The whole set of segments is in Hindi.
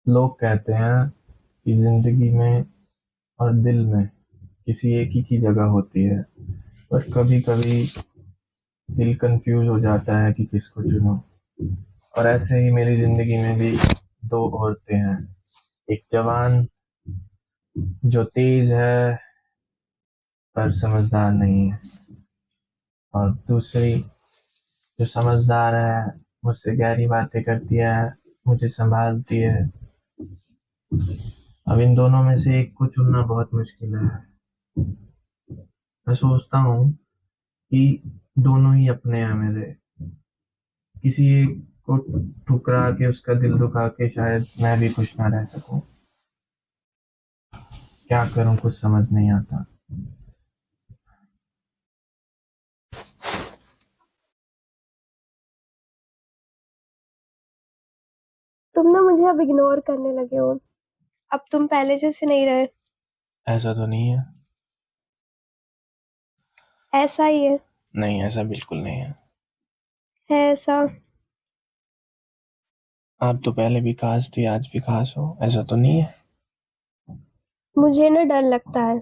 लोग कहते हैं कि जिंदगी में और दिल में किसी एक ही की जगह होती है, पर कभी कभी दिल कंफ्यूज हो जाता है कि किसको चुनो। और ऐसे ही मेरी जिंदगी में भी दो औरतें हैं। एक जवान जो तेज है पर समझदार नहीं है, और दूसरी जो समझदार है, मुझसे गहरी बातें करती है, मुझे संभालती है। अब इन दोनों में से एक को चुनना बहुत मुश्किल है। मैं सोचता हूँ कि दोनों ही अपने हैं मेरे। किसी एक को ठुकरा के उसका दिल दुखा के शायद मैं भी खुश ना रह सकूं। क्या करूं, कुछ समझ नहीं आता। तुम ना मुझे अब इग्नोर करने लगे हो। अब तुम पहले जैसे नहीं रहे। ऐसा तो नहीं है। ऐसा ही है। नहीं, ऐसा बिल्कुल नहीं है। है ऐसा। आप तो पहले भी खास थी, आज भी खास हो, ऐसा तो नहीं है। मुझे ना डर लगता है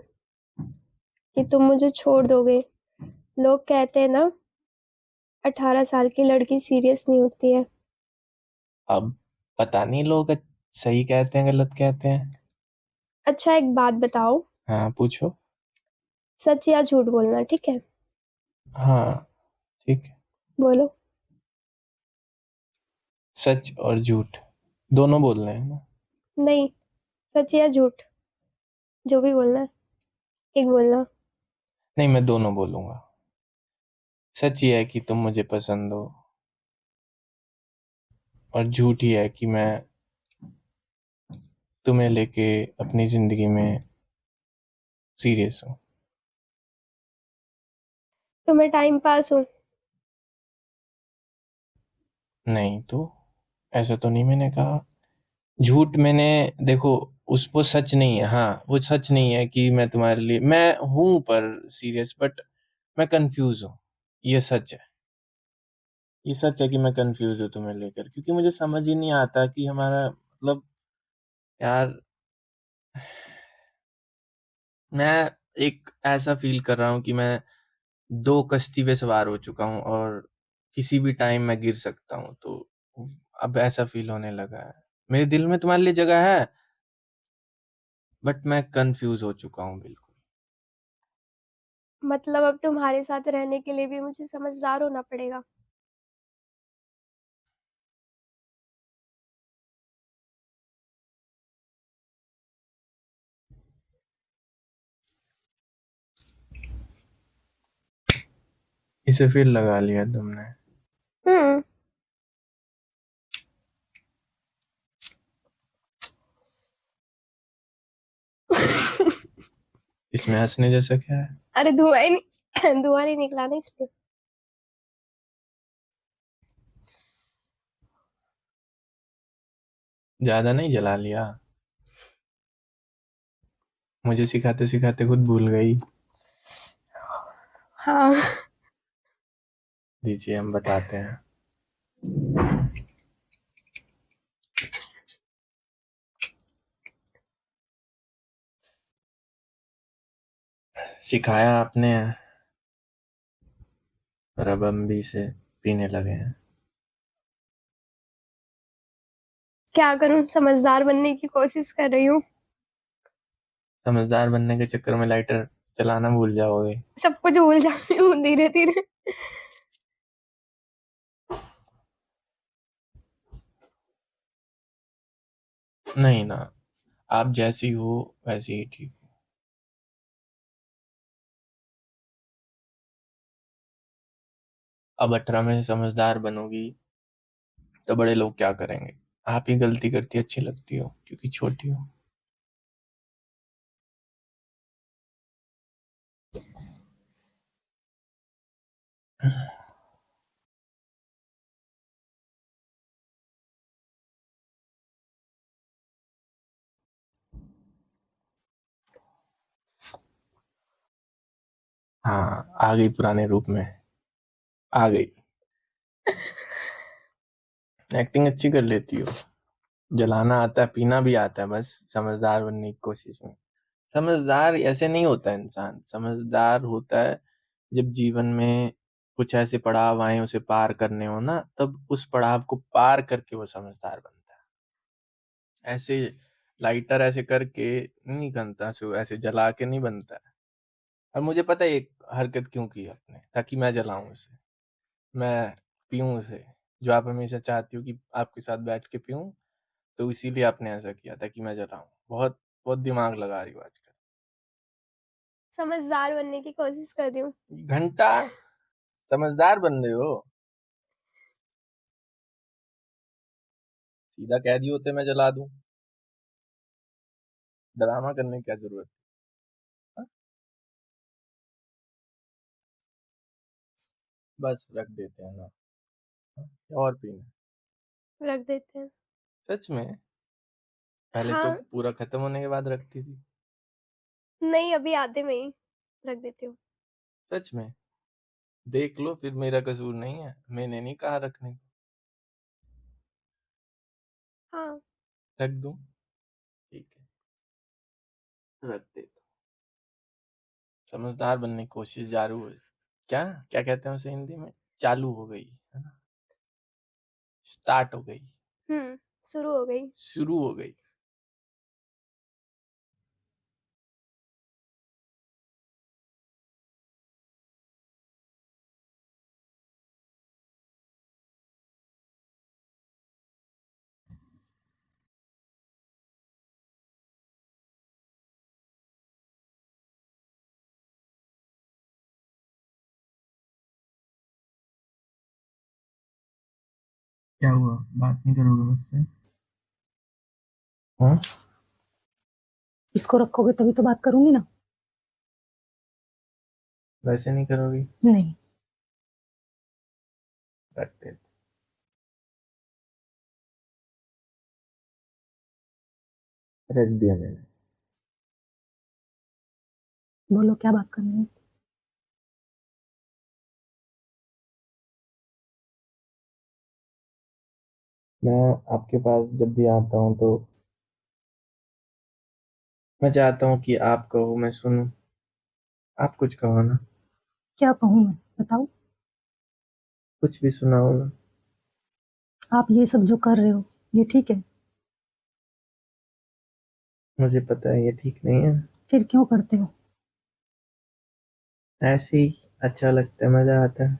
कि तुम मुझे छोड़ दोगे। लोग कहते हैं ना, 18 साल की लड़की सीरियस नहीं होती है। अब पता नहीं लोग सही कहते हैं गलत कहते हैं। अच्छा, एक बात बताओ। हाँ, पूछो। सच या झूठ बोलना, ठीक है? हाँ, ठीक है। बोलो। सच और झूठ दोनों बोल रहे हैं ना। नहीं, सच या झूठ, जो भी बोलना है, एक बोलना। नहीं, मैं दोनों बोलूंगा। सच ये है कि तुम मुझे पसंद हो, और झूठ ही है कि मैं तुम्हें लेके अपनी जिंदगी में सीरियस हूँ। तुम्हें टाइम पास हो। नहीं तो, ऐसा तो नहीं मैंने कहा। झूठ मैंने, देखो, उस वो सच नहीं है। हाँ, वो सच नहीं है कि मैं तुम्हारे लिए मैं हूं पर सीरियस, बट मैं कंफ्यूज हूँ। ये सच है। ये सच है कि मैं कंफ्यूज हूँ तुम्हें लेकर, क्योंकि मुझे समझ ही नहीं आता कि हमारा मतलब, यार, मैं एक ऐसा फील कर रहा हूँ कि मैं दो कश्ती पे सवार हो चुका हूँ, और किसी भी टाइम मैं गिर सकता हूँ। तो अब ऐसा फील होने लगा है। मेरे दिल में तुम्हारे लिए जगह है, बट मैं कंफ्यूज हो चुका हूँ बिल्कुल। मतलब अब तुम्हारे साथ रहने के लिए भी मुझे समझदार होना पड़ेगा। इसे फिर लगा लिया तुमने। हम्म। इसमें हंसने जैसा क्या है? अरे धुआं ही नहीं धुआं नहीं निकला ना, इसलिए। ज्यादा नहीं जला लिया? मुझे सिखाते सिखाते खुद भूल गई। हाँ। दीजिए, हम बताते हैं। सिखाया आपने, पर अब हम भी इसे पीने लगे हैं। क्या करूं, समझदार बनने की कोशिश कर रही हूँ। समझदार बनने के चक्कर में लाइटर चलाना भूल जाओगे। सब कुछ भूल जाती हूँ धीरे धीरे। नहीं ना, आप जैसी हो वैसी ही ठीक हो। अब 18 में समझदार बनोगी तो बड़े लोग क्या करेंगे? आप ही गलती करती अच्छी लगती हो क्योंकि छोटी हो। हाँ, आ गई पुराने रूप में। आ गई। एक्टिंग अच्छी कर लेती हो। जलाना आता है, पीना भी आता है, बस समझदार बनने की कोशिश में। समझदार ऐसे नहीं होता इंसान, समझदार होता है जब जीवन में कुछ ऐसे पड़ाव आए उसे पार करने हो ना, तब उस पड़ाव को पार करके वो समझदार बनता है। ऐसे लाइटर ऐसे करके नहीं बनता, सो ऐसे जला के नहीं बनता है। और मुझे पता है एक हरकत क्यों की आपने, ताकि मैं जलाऊं उसे, मैं पीऊं उसे, जो आप हमेशा चाहती हो कि आपके साथ बैठ के पीऊं, तो इसीलिए आपने ऐसा किया था कि मैं जलाऊं। बहुत बहुत दिमाग लगा रही हो आजकल। समझदार बनने की कोशिश कर रही हूँ। घंटा समझदार बन रहे हो, सीधा कह दिए होते मैं जला दूं, ड्रामा करने की क्या जरूरत है? बस रख देते हैं ना। हाँ, और पीना? रख देते हैं। सच में? पहले तो हाँ, पूरा खत्म होने के बाद रखती थी। नहीं अभी आधे में ही रख देती हूँ। सच में? देख लो, फिर मेरा कसूर नहीं है, मैंने नहीं कहा रखने को। हाँ, रख दूं? ठीक है, रख देता हूँ। समझदार बनने की कोशिश जारू है। क्या क्या कहते हैं उसे हिंदी में? चालू हो गई है ना, स्टार्ट हो गई, शुरू हो गई। शुरू हो गई। क्या हुआ, बात नहीं करोगे मुझसे? हाँ, इसको रखोगे तभी तो बात करूंगी ना। वैसे नहीं करोगी? नहीं, रख दे। रख दिया मैंने। बोलो क्या बात करनी है। मैं आपके पास जब भी आता हूँ तो मैं चाहता हूँ कि आप कहो मैं सुनूं। आप कुछ कहो ना, क्या कहूँ मैं, बताओ। कुछ भी सुनाओ ना। आप ये सब जो कर रहे हो ये ठीक है? मुझे पता है ये ठीक नहीं है, फिर क्यों करते हो? ऐसे ही अच्छा लगता है, मजा आता है।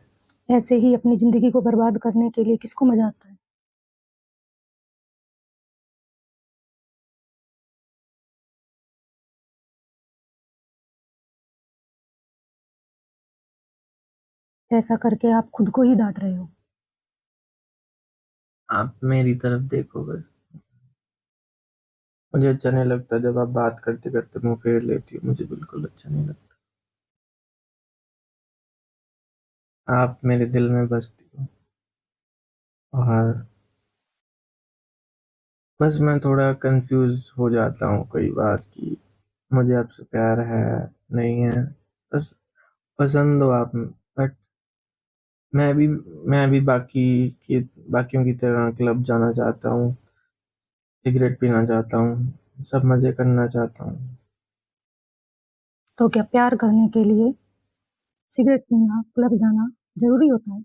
ऐसे ही अपनी जिंदगी को बर्बाद करने के लिए किसको मजा आता है? ऐसा करके आप खुद को ही डांट रहे हो। आप मेरी तरफ देखो बस। मुझे अच्छा नहीं लगता जब आप बात करते करते मुंह फेर लेती हो, मुझे बिल्कुल अच्छा नहीं लगता। आप मेरे दिल में बसती हो, और बस मैं थोड़ा कंफ्यूज हो जाता हूँ कई बार कि मुझे आपसे प्यार है नहीं है। बस पसंद हो आप, बट मैं भी बाकियों की तरह क्लब जाना चाहता हूँ, सिगरेट पीना चाहता हूँ, सब मजे करना चाहता हूँ। तो क्या प्यार करने के लिए सिगरेट पीना, क्लब जाना जरूरी होता है?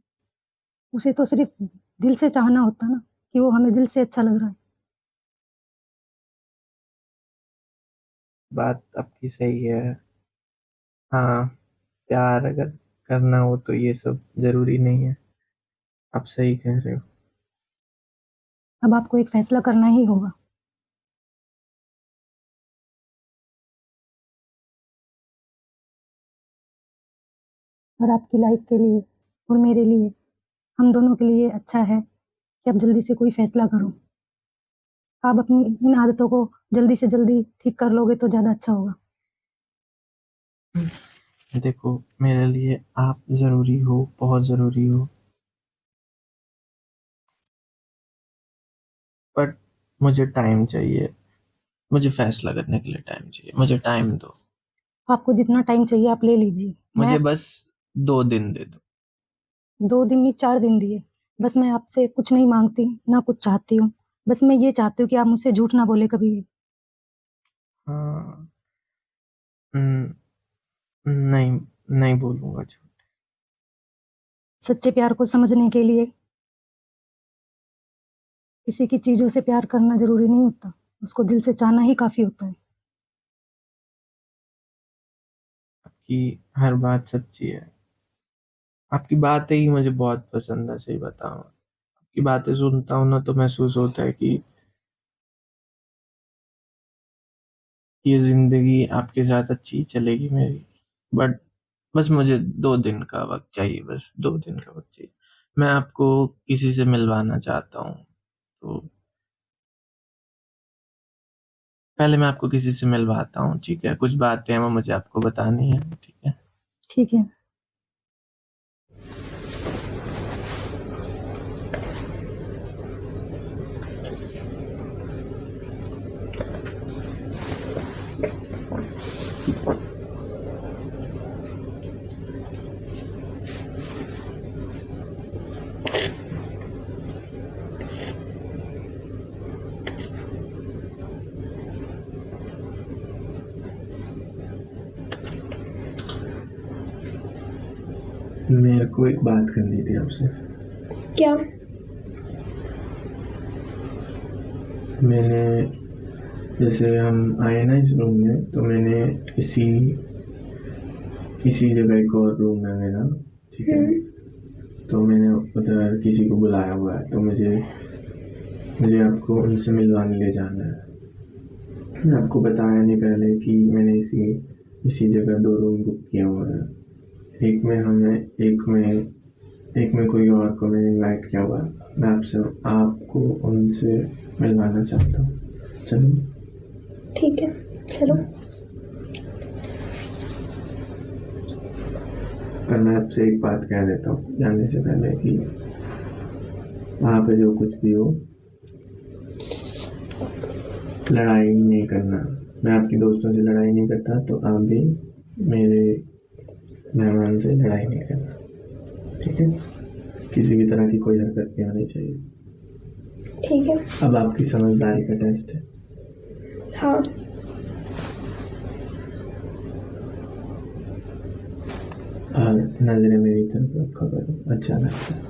उसे तो सिर्फ दिल से चाहना होता है ना, कि वो हमें दिल से अच्छा लग रहा है। बात आपकी सही है। हाँ, प्यार अगर करना हो तो ये सब जरूरी नहीं है, आप सही कह रहे हो। अब आपको एक फैसला करना ही होगा। और आपकी लाइफ के लिए और मेरे लिए, हम दोनों के लिए अच्छा है कि आप जल्दी से कोई फैसला करो। आप अपनी इन आदतों को जल्दी से जल्दी ठीक कर लोगे तो ज़्यादा अच्छा होगा। देखो, मेरे लिए आप जरूरी हो, बहुत जरूरी हो, बट मुझे टाइम चाहिए। मुझे फैसला करने के लिए टाइम चाहिए, मुझे टाइम दो। आपको जितना टाइम चाहिए आप ले लीजिए। मुझे मैं बस 2 दिन दे दो। 2 दिन नहीं 4 दिन दिए, बस मैं आपसे कुछ नहीं मांगती, ना कुछ चाहती हूँ। बस मैं ये चाहती हूँ कि आप मुझसे झूठ ना बोले कभी भी। हाँ। नहीं, नहीं बोलूँगा झूठ। सच्चे प्यार को समझने के लिए किसी की चीज़ों से प्यार करना ज़रूरी नहीं होता, उसको दिल से चाहना ही काफ़ी होता है। आपकी हर बात सच्ची है। आपकी बातें ही मुझे बहुत पसंद है, सही बताऊँ। आपकी बातें सुनता हूँ ना तो महसूस होता है कि ये ज़िंदगी आपके साथ अच्छी चलेगी मेरी। बट बस मुझे 2 दिन का वक़्त चाहिए, बस 2 दिन का वक़्त चाहिए। मैं आपको किसी से मिलवाना चाहता हूँ, तो पहले मैं आपको किसी से मिलवाता हूँ, ठीक है? कुछ बातें हैं वो मुझे आपको बतानी है, ठीक है? ठीक है। मेरे को एक बात करनी थी आपसे। क्या? मैंने जैसे हम आए ना इस रूम में, तो मैंने इसी जगह एक और रूम है मेरा, ठीक है? तो मैंने उधर किसी को बुलाया हुआ है, तो मुझे आपको उनसे मिलवाने ले जाना है। मैं आपको बताया नहीं पहले कि मैंने इसी जगह 2 रूम बुक किया हुआ है। एक में कोई और को मैंने इनवाइट किया हुआ है। मैं आपको उनसे मिलवाना चाहता हूँ। चलिए। ठीक है, चलो। पर मैं आपसे एक बात कह देता हूँ जाने से पहले कि वहाँ पे जो कुछ भी हो, लड़ाई नहीं करना। मैं आपके दोस्तों से लड़ाई नहीं करता, तो आप भी मेरे मेहमान से लड़ाई नहीं करना, ठीक है? किसी भी तरह की कोई हरकत नहीं होनी चाहिए। ठीक है। अब आपकी समझदारी का टेस्ट है। हाँ। और नजरें मेरी तरफ रखा करो, अच्छा लगता है।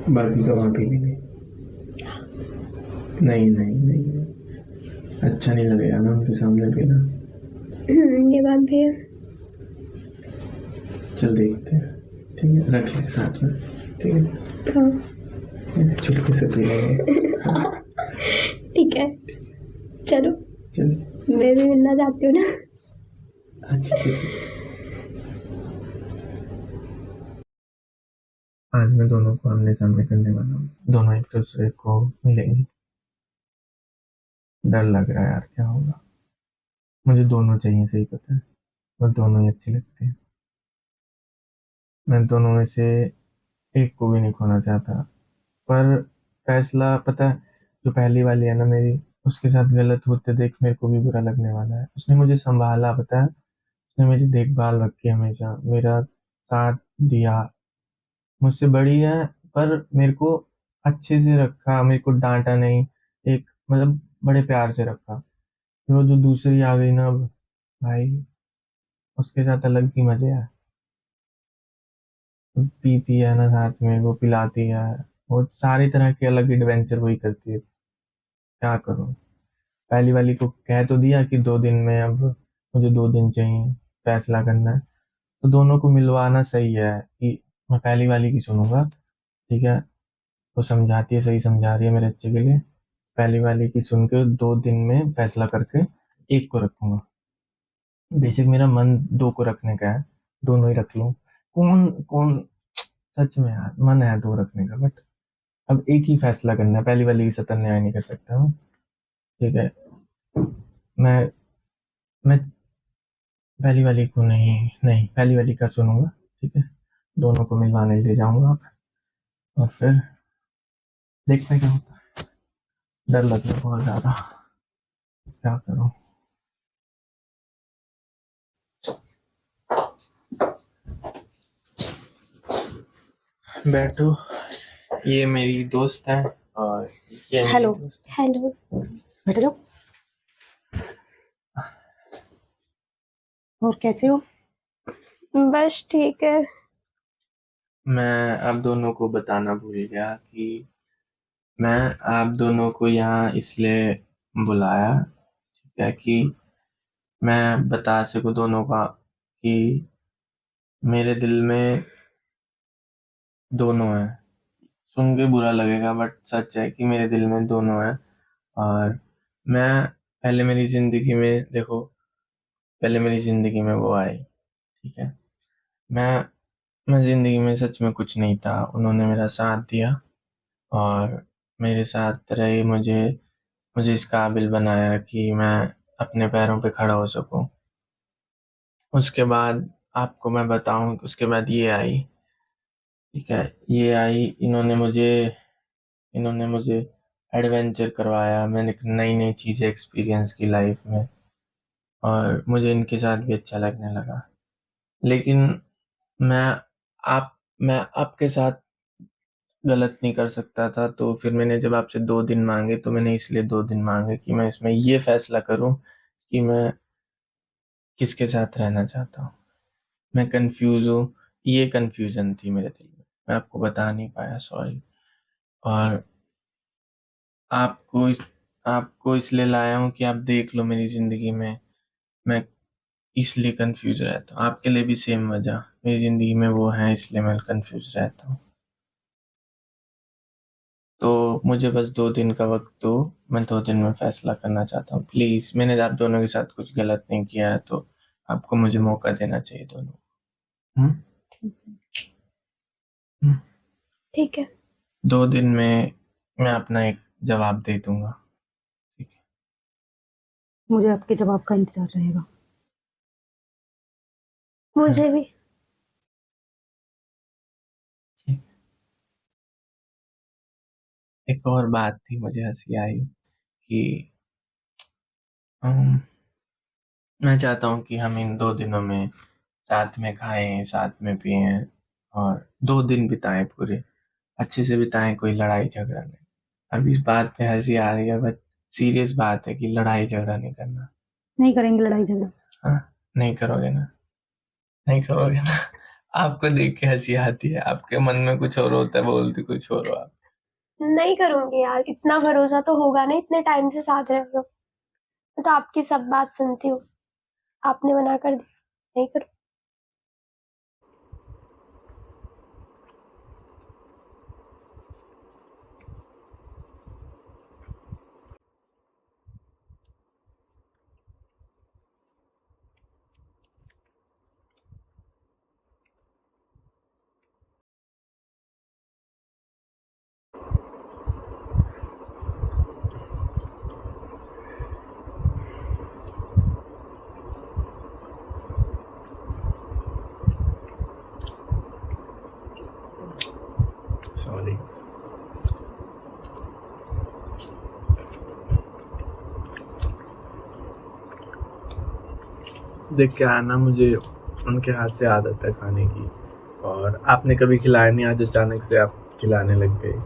बाकी तो वहाँ पी लेंगे। नहीं, अच्छा नहीं लगेगा ना उनके सामने पीना। ये बात भी है। चल देखते हैं, ठीक है? रख ले साथ में, ठीक है? हाँ। चुपके से पी लेंगे। ठीक है, चलो। चलिए। मैं भी मिलना चाहती हूँ ना। अच्छा, ठीक है। आज मैं दोनों को आमने सामने करने वाला हूँ। दोनों एक दूसरे को मिलेंगे। डर लग रहा है यार, क्या होगा? मुझे दोनों चाहिए, सही पता है। और दोनों ही अच्छे लगते हैं। मैं दोनों में से एक को भी नहीं खोना चाहता। पर फैसला पता है, जो पहली वाली है ना मेरी, उसके साथ गलत होते देख मेरे को भी बुरा लगने वाला है। उसने मुझे संभाला, पता है? उसने मेरी देखभाल रखी, हमेशा मेरा साथ दिया। मुझसे बड़ी है, पर मेरे को अच्छे से रखा, मेरे को डांटा नहीं। एक मतलब बड़े प्यार से रखा। फिर वो जो दूसरी आ गई ना, अब भाई, उसके साथ अलग ही मजे है। पीती है ना साथ में, वो पिलाती है। वो सारी तरह के अलग एडवेंचर वही करती है। क्या करूं? पहली वाली को कह तो दिया कि 2 दिन में, अब मुझे 2 दिन चाहिए, फैसला करना है। तो दोनों को मिलवाना सही है कि मैं पहली वाली की सुनूंगा, ठीक है? वो समझाती है, सही समझा रही है मेरे अच्छे के लिए। पहली वाली की सुन के 2 दिन में फैसला करके एक को रखूंगा। बेशक मेरा मन 2 को रखने का है, दोनों ही रख लूं। कौन कौन सच में यार, मन है 2 रखने का, बट अब एक ही फैसला करना है। पहली वाली की सत्ता न्याय नहीं कर सकता मैं, ठीक है? मैं मैं पहली वाली को नहीं पहली वाली का सुनूंगा, ठीक है, दोनों को मिलवाने ले जाऊंगा अब, और फिर देखते हैं क्या होता है। डर लग रहा है बहुत ज़्यादा, क्या करूं। बैठो, ये मेरी दोस्त है और ये मेरी हेलो। दोस्त है। हेलो। बैठ जाओ। और कैसे हो? बस ठीक है। मैं आप दोनों को बताना भूल गया कि मैं आप दोनों को यहाँ इसलिए बुलाया, ठीक है, कि मैं बता सकूं दोनों का कि मेरे दिल में दोनों हैं। सुन के बुरा लगेगा बट सच है कि मेरे दिल में दोनों हैं। और मैं पहले मेरी ज़िंदगी में देखो, पहले मेरी ज़िंदगी में वो आई, ठीक है, मैं ज़िंदगी में सच में कुछ नहीं था, उन्होंने मेरा साथ दिया और मेरे साथ रहे, मुझे इस काबिल बनाया कि मैं अपने पैरों पे खड़ा हो सकूं। उसके बाद आपको मैं बताऊं, उसके बाद ये आई, ठीक है, ये आई, इन्होंने मुझे एडवेंचर करवाया, मैंने नई नई चीज़ें एक्सपीरियंस की लाइफ में और मुझे इनके साथ भी अच्छा लगने लगा। लेकिन मैं आप मैं आपके साथ गलत नहीं कर सकता था, तो फिर मैंने जब आपसे 2 दिन मांगे तो मैंने इसलिए 2 दिन मांगे कि मैं इसमें ये फैसला करूं कि मैं किसके साथ रहना चाहता हूँ। मैं कंफ्यूज हूँ, ये कंफ्यूजन थी मेरे दिल में, मैं आपको बता नहीं पाया, सॉरी। और आपको इस आपको इसलिए लाया हूँ कि आप देख लो मेरी ज़िंदगी में मैं इसलिए कंफ्यूज रहता हूँ, आपके लिए भी सेम वजह, मेरी ज़िंदगी में वो है इसलिए मैं कंफ्यूज रहता हूँ। तो मुझे बस 2 दिन का वक्त दो, मैं 2 दिन में फैसला करना चाहता हूँ प्लीज़। मैंने आप दोनों के साथ कुछ गलत नहीं किया है, तो आपको मुझे मौका देना चाहिए दोनों को। हम्म? ठीक है। 2 दिन में मैं अपना एक जवाब दे दूंगा, ठीक है। मुझे आपके जवाब का इंतजार रहेगा। मुझे भी। ठीक। एक और बात थी, मुझे हंसी आई कि मैं चाहता हूँ कि हम इन 2 दिनों में साथ में खाएं, साथ में पिएं और 2 दिन बिताएं, पूरे अच्छे से बिताएं, कोई लड़ाई झगड़ा नहीं। अब इस बात पे हंसी आ रही है बट सीरियस बात है कि लड़ाई झगड़ा नहीं करना। नहीं करेंगे लड़ाई झगड़ा। हाँ, नहीं करोगे ना, नहीं करोगे ना। आपको देख के हंसी आती है, आपके मन में कुछ और होता है, बोलती कुछ और हो आप। नहीं करूंगी यार, इतना भरोसा तो होगा ना, इतने टाइम से साथ रह रहे हो। मैं तो आपकी सब बात सुनती हूँ, आपने मना कर दिया, नहीं करूँ। सॉरी। देख के आना, मुझे उनके हाथ से आदत है खाने की और आपने कभी खिलाया नहीं, आज अचानक से आप खिलाने लग गए।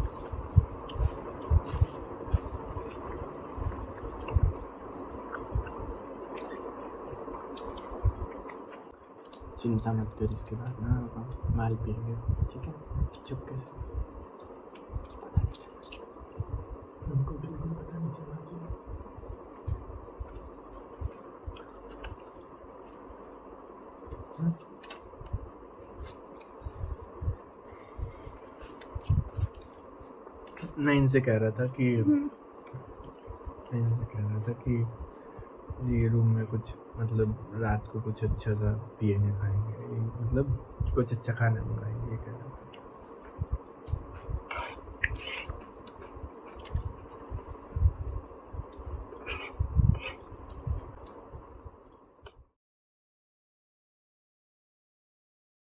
चिंता मत कर, इसके बाद ना हम माल पिएंगे, ठीक है, चुपके से, पता नहीं चलना, उनको बिल्कुल पता नहीं चलना चाहिए। हाँ? मैं इनसे कह रहा था कि ये रूम में कुछ मतलब रात को कुछ अच्छा सा पिएंगे खाएंगे, मतलब कुछ अच्छा खाना मंगाएंगे, ये कह रहा था।